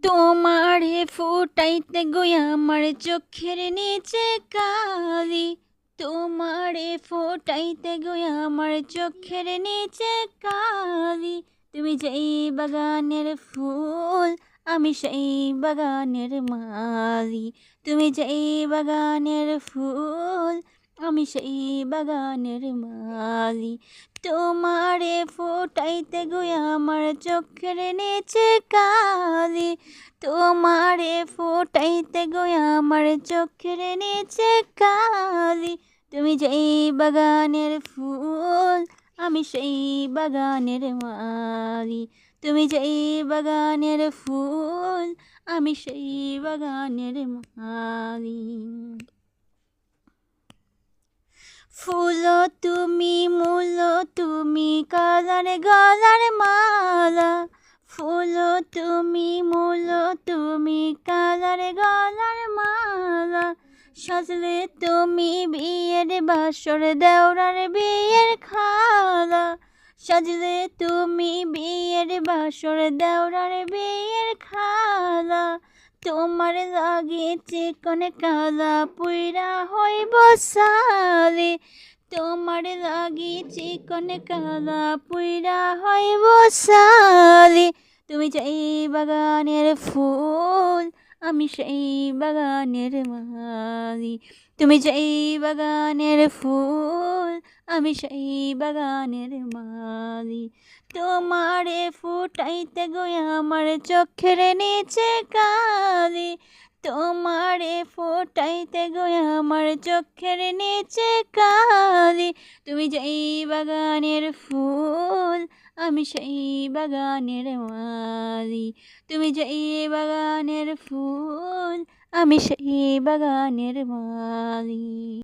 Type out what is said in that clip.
তোমারে ফুটাইতে গিয়া আমার চোখের নিচে কালি, তোমারে ফুটাইতে গিয়া আমার চোখের নিচে কালি। তুমি যেই বাগানের ফুল, আমি সেই বাগানের মালি। তুমি যেই বাগানের ফুল, আমি সেই বাগানের মালি। তোমারে ফুটাইতে গিয়া আমার চোখের নিচে কালি, তোমারে ফুটাইতে গিয়া আমার চোখের নিচে কালি। তুমি যেই বাগানের ফুল, আমি সেই বাগানের মালি। তুমি যেই বাগানের ফুল, আমি সেই বাগানের মালি। ফুল তুমি, মূল তুমি, কালার গলার মালা। ফুল তুমি, মূল তুমি, কালার গলার মালা। সাজলে তুমি বিয়ের বাসর, দেওরার বিয়ের খালা। সাজলে তুমি বিয়ের বাসর, দেওরার বিয়ের খালা। তোমার লাগে চিকন কালা, পুইরা হইব সালে। তোমার লাগি চিকন কালা, পুইরা হইব সালে। তুমি যেই বাগানের ফুল, আমি সেই বাগানের মালি। তুমি যেই বাগানের ফুল, আমি সেই বাগানের মালি। তোমারে ফুটাইতে গিয়া আমার চোখের নিচে কালি, তোমারে ফুটাইতে গিয়া আমার চোখের নিচে কালি। তুমি যেই বাগানের ফুল, আমি সেই বাগানের মালি। তুমি যেই বাগানের ফুল, আমি সেই বাগানের মালি।